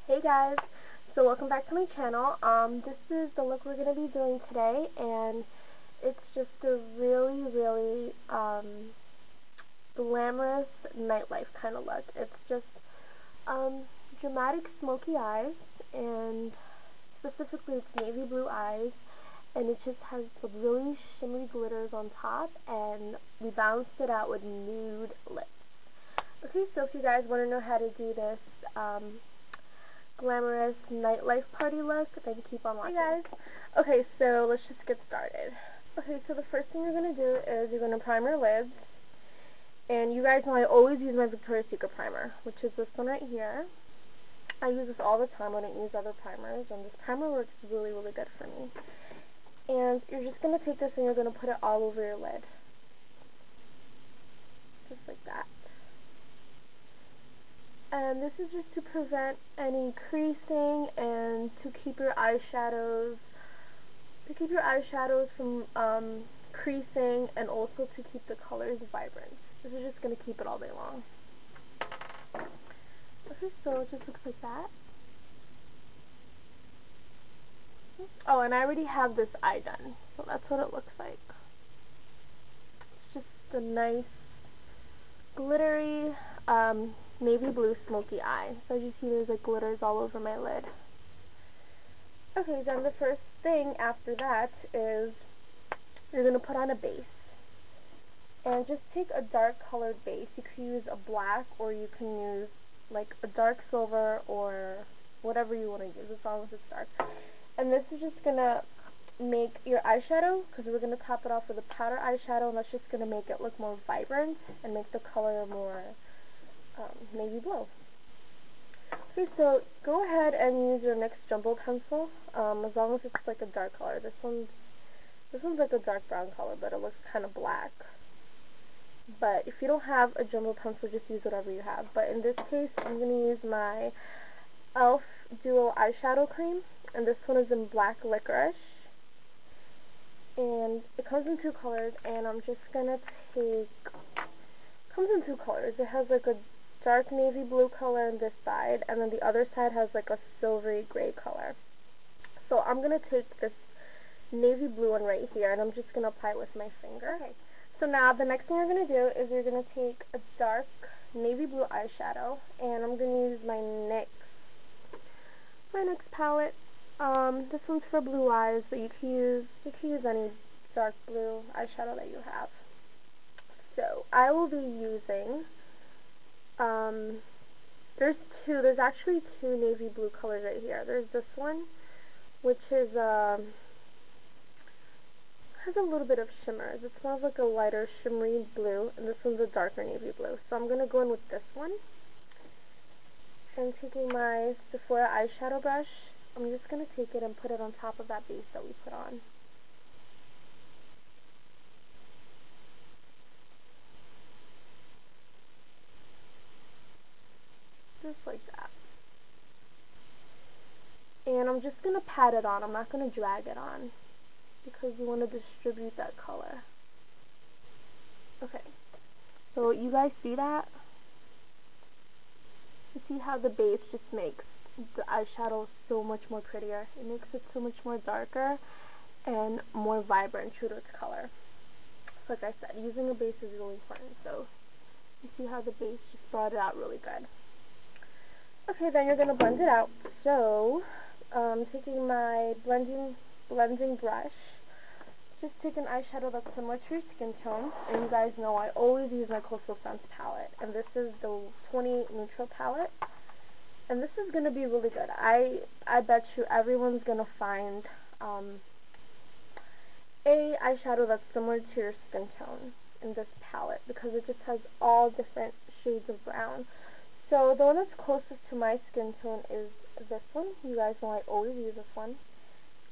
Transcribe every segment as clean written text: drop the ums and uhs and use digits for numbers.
Hey guys, so welcome back to my channel. This is the look we're going to be doing today, and it's just a really glamorous nightlife kind of look. It's just dramatic smoky eyes, and specifically it's navy blue eyes, and it just has the really shimmery glitters on top, and we balanced it out with nude lips. Okay, so if you guys want to know how to do this glamorous nightlife party look, then keep on watching. Hey guys, okay, so let's just get started. Okay, so the first thing you're going to do is you're going to prime your lids, and you guys know I always use my Victoria's Secret primer, which is this one right here. I use this all the time. I don't use other primers, and this primer works really good for me. And you're just going to take this and you're going to put it all over your lid, just like that. And this is just to prevent any creasing and to keep your eyeshadows from creasing, and also to keep the colors vibrant. This is just going to keep it all day long. Okay, so it just looks like that. Oh, and I already have this eye done, so that's what it looks like. It's just a nice glittery navy blue smoky eye. So as you see, there's like glitters all over my lid. Okay, then the first thing after that is you're going to put on a base. And just take a dark colored base. You can use a black, or you can use like a dark silver, or whatever you want to use, as long as it's dark. And this is just going to make your eyeshadow, because we're going to top it off with a powder eyeshadow, and that's just going to make it look more vibrant and make the color more navy blue. Okay, so go ahead and use your NYX jumbo pencil, as long as it's like a dark color. This one's like a dark brown color, but it looks kind of black. But if you don't have a jumbo pencil, just use whatever you have. But in this case, I'm going to use my e.l.f. Duo eyeshadow cream, and this one is in Black Licorice. And it comes in two colors, and I'm just going to take, comes in two colors. It has like a dark navy blue color on this side, and then the other side has like a silvery gray color. So I'm going to take this navy blue one right here, and I'm just going to apply it with my finger. Okay. So now the next thing you're going to do is you're going to take a dark navy blue eyeshadow, and I'm going to use my NYX palette. This one's for blue eyes, but you can use any dark blue eyeshadow that you have. So I will be using there's actually two navy blue colors right here. There's this one, which is has a little bit of shimmers. It's more of like a lighter shimmery blue, and this one's a darker navy blue. So I'm going to go in with this one. And taking my Sephora eyeshadow brush, I'm just going to take it and put it on top of that base that we put on. Just like that. And I'm just going to pat it on. I'm not going to drag it on, because we want to distribute that color. Okay. So you guys see that? You see how the base just makes the eyeshadow so much more prettier. It makes it so much more darker and more vibrant, true to its color. So like I said, using a base is really important. So you see how the base just brought it out really good. Okay, then you're going to blend it out. So taking my blending brush, just take an eyeshadow that's similar to your skin tone, and you guys know I always use my Coastal Scents palette, and this is the 28 Neutral palette, and this is going to be really good. I bet you everyone's going to find a eyeshadow that's similar to your skin tone in this palette, because it just has all different shades of brown. So the one that's closest to my skin tone is this one. You guys know I always use this one.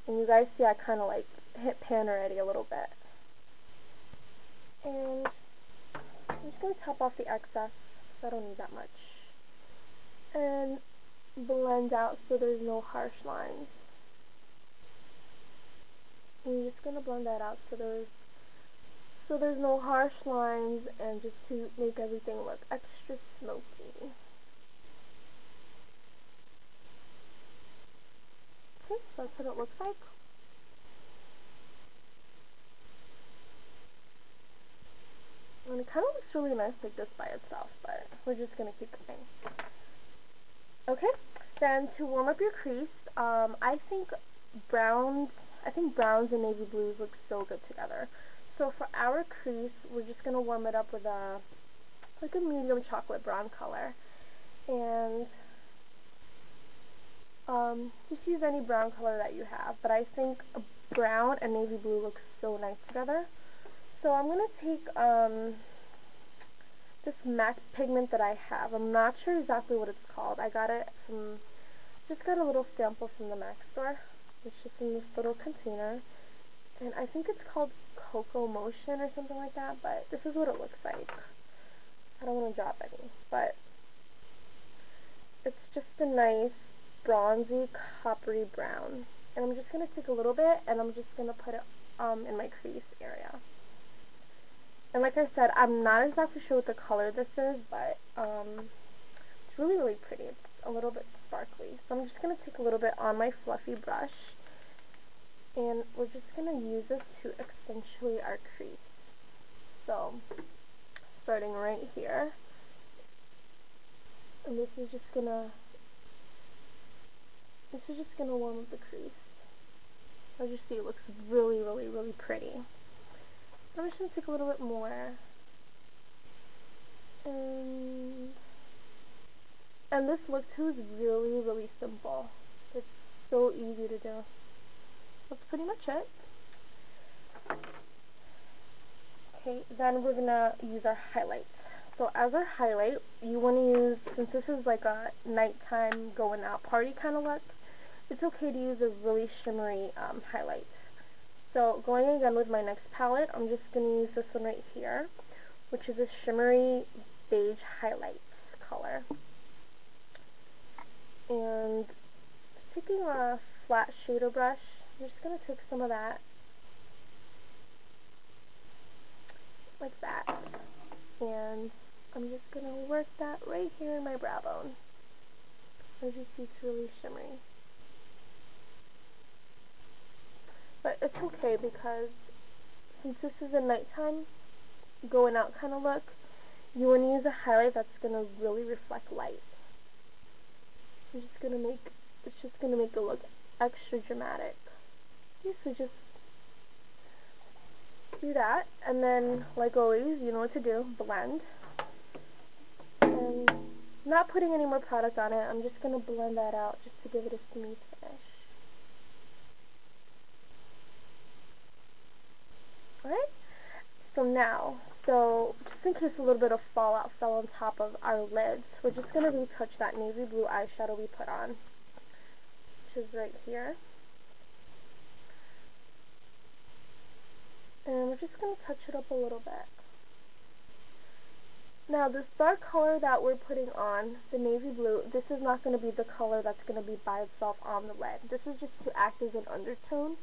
And you guys see I kind of like hit pan already a little bit. And I'm just going to top off the excess, so I don't need that much. And blend out so there's no harsh lines. And you're just going to blend that out so there's no harsh lines, and just to make everything look extra smoky. Okay, so that's what it looks like. And it kind of looks really nice like this by itself, but we're just going to keep going. Okay, then to warm up your crease, I think browns and navy blues look so good together. So for our crease, we're just going to warm it up with a medium chocolate brown color. And just use any brown color that you have, but I think brown and navy blue look so nice together. So I'm going to take this MAC pigment that I have. I'm not sure exactly what it's called. I got it from, just got a little sample from the MAC store. It's just in this little container. And I think it's called Cocoa Motion or something like that, but this is what it looks like. I don't want to drop any, but it's just a nice bronzy, coppery brown. And I'm just going to take a little bit and I'm just going to put it in my crease area. And like I said, I'm not exactly sure what the color this is, but it's really, really pretty. It's a little bit sparkly. So I'm just going to take a little bit on my fluffy brush, and we're just going to use this to accentuate our crease. So, starting right here, and this is just going to warm up the crease. As you see, it looks really, really, really pretty. I'm just going to take a little bit more. And this look too is really, really simple. It's so easy to do. That's pretty much it. Okay, then we're going to use our highlights. So as our highlight, you want to use, since this is like a nighttime going out party kind of look, it's okay to use a really shimmery highlight. So going again with my next palette, I'm just going to use this one right here, which is a shimmery beige highlight color. And taking a flat shader brush, I'm just going to take some of that, like that, and I'm just going to work that right here in my brow bone. As you see, it's really shimmery. But it's okay because since this is a nighttime, going out kind of look, you want to use a highlight that's going to really reflect light. It's just going to make the look extra dramatic. Okay, so just do that, and then, like always, you know what to do, blend. And not putting any more product on it, I'm just going to blend that out just to give it a smooth finish. Alright, so now, just in case a little bit of fallout fell on top of our lids, we're just going to retouch that navy blue eyeshadow we put on, which is right here. And we're just going to touch it up a little bit. Now this dark color that we're putting on, the navy blue, this is not going to be the color that's going to be by itself on the lid. This is just to act as an undertone,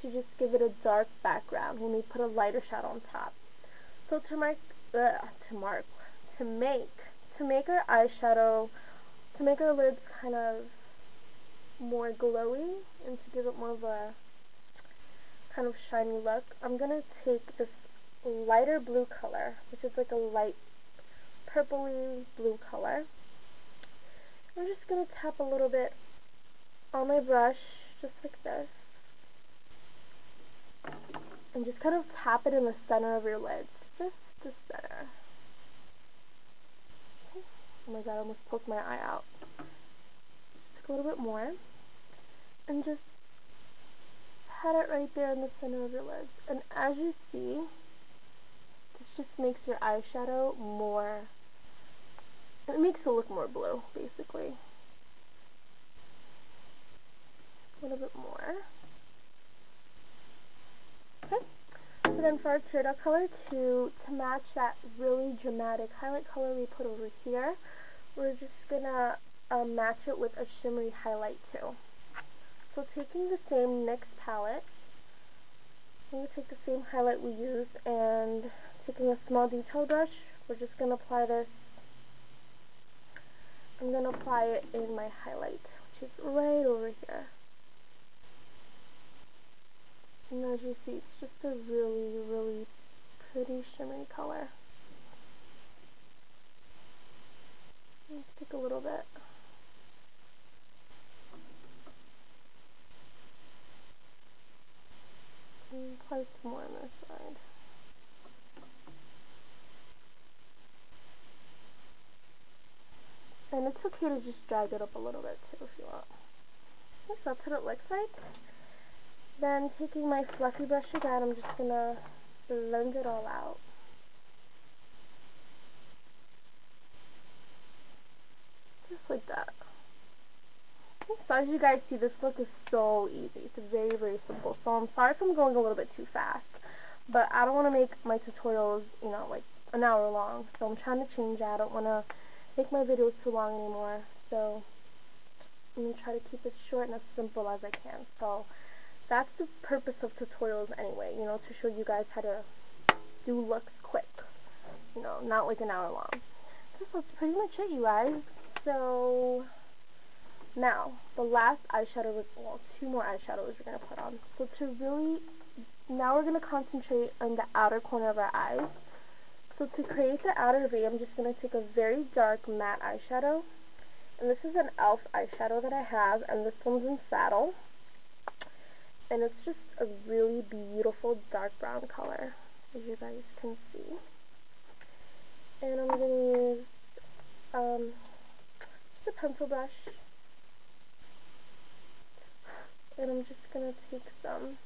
to just give it a dark background when we put a lighter shadow on top. So to make our eyeshadow, to make our lids kind of more glowy and to give it more of a kind of shiny look, I'm going to take this lighter blue color, which is like a light purpley blue color. I'm just going to tap a little bit on my brush, just like this, and just kind of tap it in the center of your lids, just the center. Okay. Oh my god, I almost poked my eye out. Just a little bit more, and just pat it right there in the center of your lids. And as you see, this just makes your eyeshadow more, it makes it look more blue, basically. A little bit more. Okay. So then for our tear duct color, to match that really dramatic highlight color we put over here, we're just gonna match it with a shimmery highlight too. So taking the same NYX palette, I'm going to take the same highlight we used, and taking a small detail brush, we're just going to apply this. I'm going to apply it in my highlight, which is right over here. And as you see, it's just a really, really pretty shimmery color. Let's take a little bit. And apply some more on this side. And it's okay to just drag it up a little bit too if you want. Okay, so that's what it looks like. Then taking my fluffy brush again, I'm just going to blend it all out. Just like that. Okay, so as you guys see, this look is so easy. It's very, very simple. So I'm sorry if I'm going a little bit too fast. But I don't want to make my tutorials, you know, like an hour long. So I'm trying to change that. I don't want to make my videos too long anymore. So I'm going to try to keep it short and as simple as I can. So that's the purpose of tutorials anyway, you know, to show you guys how to do looks quick. You know, not like an hour long. So that's pretty much it, you guys. So now, the last eyeshadow, well, two more eyeshadows we're going to put on. So to really, now we're going to concentrate on the outer corner of our eyes. So to create the outer V, I'm just going to take a very dark matte eyeshadow. And this is an e.l.f. eyeshadow that I have, and this one's in Saddle. And it's just a really beautiful dark brown color, as you guys can see. And I'm going to use just a pencil brush. And I'm just going to take some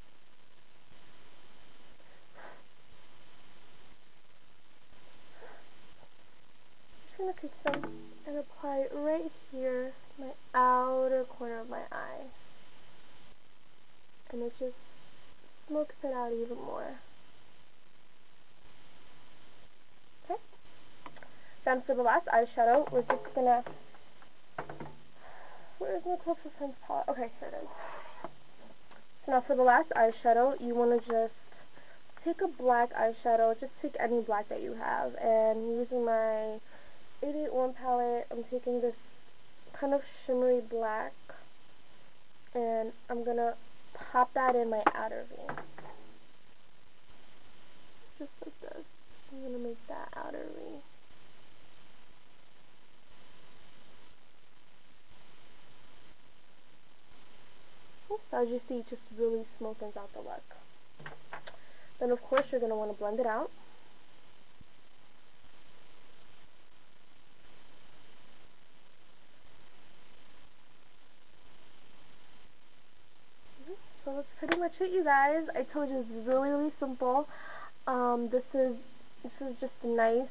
and apply it right here, my outer corner of my eye. And it just smokes it out even more. Okay. Then for the last eyeshadow, we're just going to, where's my closest friend's palette? Okay, here it is. So now for the last eyeshadow, you want to just take a black eyeshadow, just take any black that you have, and using my 881 palette, I'm taking this kind of shimmery black, and I'm going to pop that in my outer V. Just like this. I'm going to make that outer V. So as you see, it just really smokens out the look. Then of course you're going to want to blend it out. So that's pretty much it, you guys. I told you it's really, really simple. This is just a nice,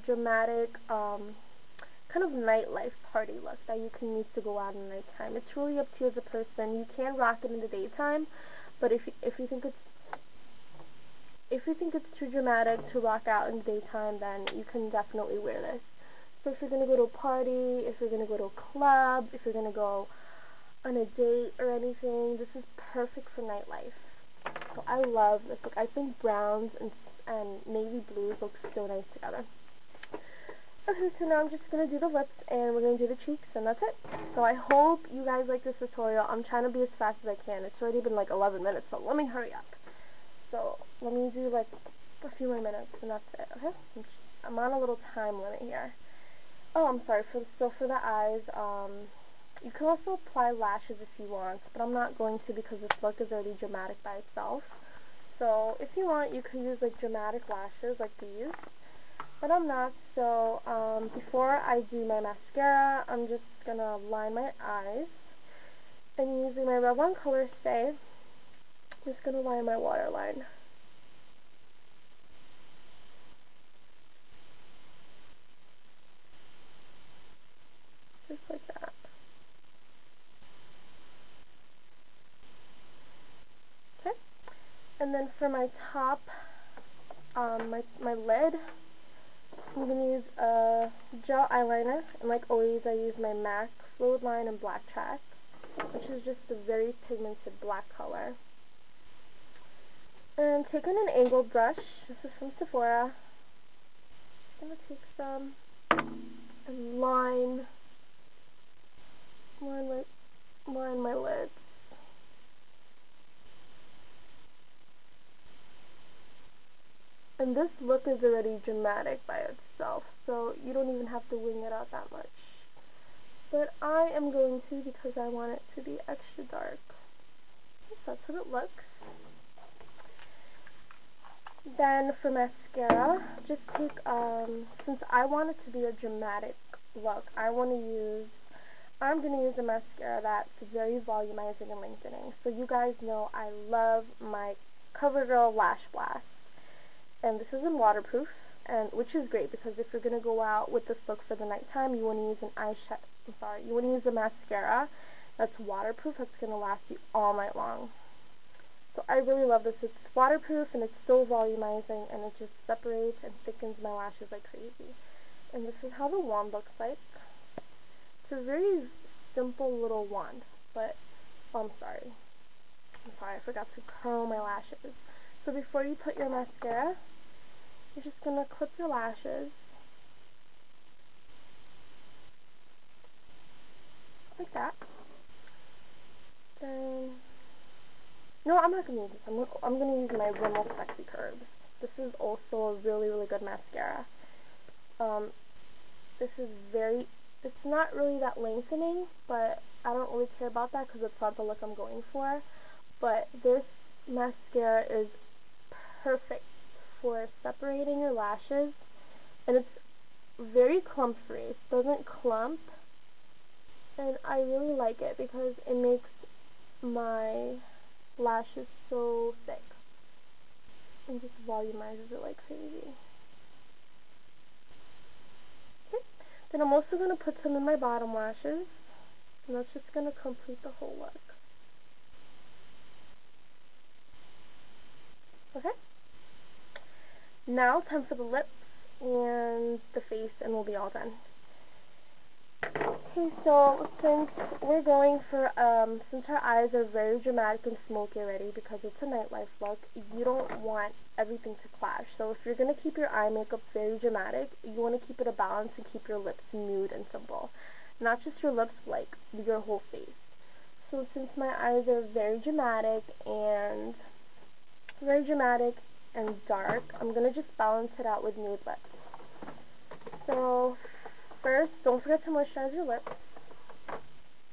dramatic, kind of nightlife party look that you can use to go out in the nighttime. It's really up to you as a person. You can rock it in the daytime, but if you think it's too dramatic to rock out in the daytime, then you can definitely wear this. So if you're gonna go to a party, if you're gonna go to a club, if you're gonna go on a date or anything, this is perfect for nightlife. So I love this look. I think browns and navy blues look so nice together. Okay, so now I'm just going to do the lips and we're going to do the cheeks and that's it. So I hope you guys like this tutorial. I'm trying to be as fast as I can. It's already been like 11 minutes, so let me hurry up. So let me do like a few more minutes and that's it, okay? I'm on a little time limit here. Oh, I'm sorry, so for the eyes, you can also apply lashes if you want, but I'm not going to because this look is already dramatic by itself. So if you want, you could use like dramatic lashes like these, but I'm not. So before I do my mascara, I'm just going to line my eyes, and using my Revlon Color Stay, I'm just going to line my waterline. Just like that. Okay. And then for my top, my lid, I'm going to use a gel eyeliner, and like always I use my MAC Fluid Line and Black Track, which is just a very pigmented black color. And taking an angled brush, this is from Sephora, I'm going to take some and line line my lids. And this look is already dramatic by itself, so you don't even have to wing it out that much. But I am going to, because I want it to be extra dark. So that's what it looks. Then for mascara, just take, since I want it to be a dramatic look, I'm going to use a mascara that's very volumizing and lengthening. So you guys know I love my CoverGirl Lash Blast. And this isn't waterproof, and which is great because if you're going to go out with this look for the nighttime, you want to use you want to use a mascara that's waterproof, that's going to last you all night long. So I really love this. It's waterproof and it's so volumizing, and it just separates and thickens my lashes like crazy. And this is how the wand looks like. It's a very simple little wand, but I'm sorry, I forgot to curl my lashes. So before you put your mascara, you're just going to clip your lashes like that. Then, no, I'm not going to use this. I'm going to use my Rimmel Sexy Curves. This is also a really, really good mascara. This is it's not really that lengthening, but I don't really care about that because it's not the look I'm going for. But this mascara is perfect for separating your lashes, and it's very clump free. It doesn't clump, and I really like it because it makes my lashes so thick and just volumizes it like crazy. Okay, then I'm also going to put some in my bottom lashes, and that's just going to complete the whole look. Okay, now time for the lips and the face, and we'll be all done. Okay, so since we're going for, since our eyes are very dramatic and smoky already because it's a nightlife look, you don't want everything to clash. So if you're going to keep your eye makeup very dramatic, you want to keep it a balance and keep your lips nude and simple. Not just your lips, like your whole face. So since my eyes are very dramatic and dark, I'm going to just balance it out with nude lips. So first, don't forget to moisturize your lips.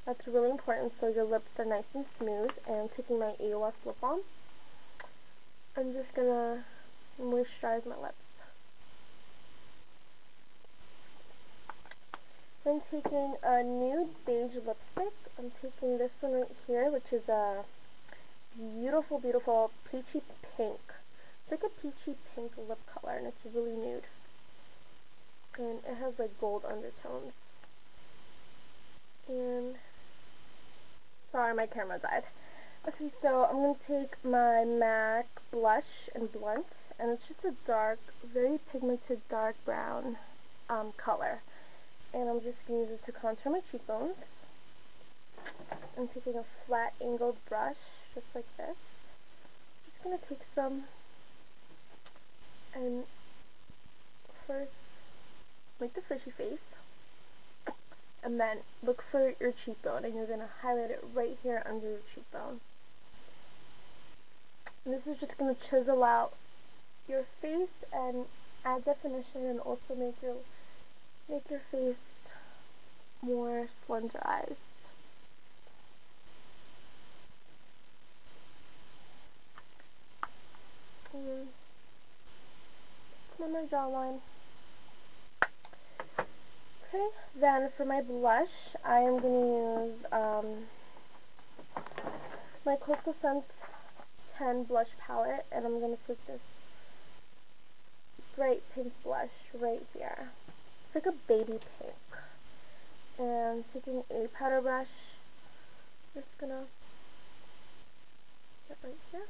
That's really important so your lips are nice and smooth. And taking my AOS lip balm, I'm just going to moisturize my lips. Then taking a nude beige lipstick, I'm taking this one right here, which is a beautiful, beautiful peachy pink. It's like a peachy pink lip color, and it's really nude. And it has like gold undertones. And sorry, my camera died. Okay, so I'm going to take my MAC blush and blunt, and it's just a dark, very pigmented dark brown color. And I'm just going to use it to contour my cheekbones. I'm taking a flat angled brush, just like this. I'm just going to take some, and first make the fishy face, and then look for your cheekbone, and you're going to highlight it right here under your cheekbone. And this is just going to chisel out your face and add definition, and also make your face more slenderized. And my jawline. Okay, then for my blush, I am going to use my Cocoa Scents 10 blush palette, and I'm going to take this bright pink blush right here. It's like a baby pink. And taking a powder brush, just going to get right here.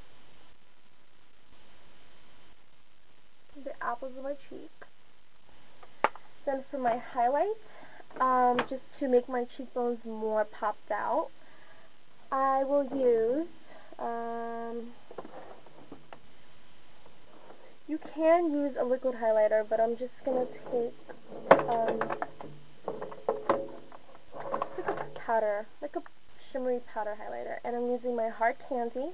The apples of my cheek. Then for my highlight, just to make my cheekbones more popped out, I will use, you can use a liquid highlighter, but I'm just going to take, like a powder, like a shimmery powder highlighter, and I'm using my Hard Candy.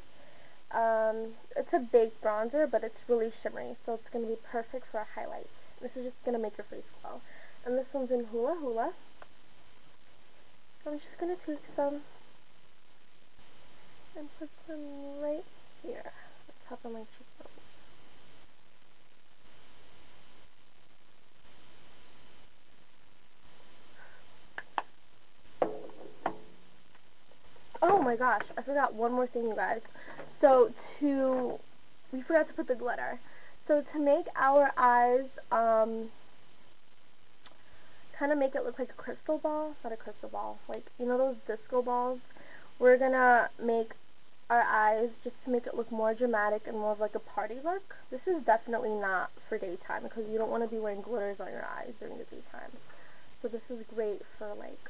It's a baked bronzer, but it's really shimmery, so it's going to be perfect for a highlight. This is just going to make your face glow. And this one's in Hula Hula. I'm just going to take some and put some right here, at the top of my cheekbone. Oh my gosh, I forgot one more thing, you guys. So we forgot to put the glitter. So to make our eyes, kind of make it look like a crystal ball, not a crystal ball, like, you know those disco balls? We're gonna make our eyes just to make it look more dramatic and more of like a party look. This is definitely not for daytime because you don't want to be wearing glitters on your eyes during the daytime. So this is great for like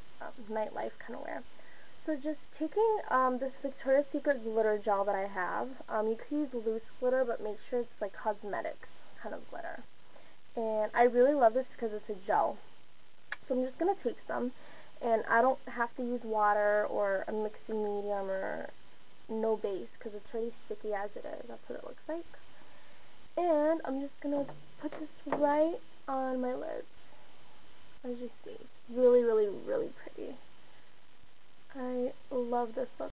nightlife kind of wear. So just taking this Victoria's Secret glitter gel that I have, you can use loose glitter, but make sure it's like cosmetics kind of glitter. And I really love this because it's a gel. So I'm just going to take some, and I don't have to use water or a mixing medium or no base because it's already sticky as it is. That's what it looks like. And I'm just going to put this right on my lids. As you see, really, really, really pretty. I love this look.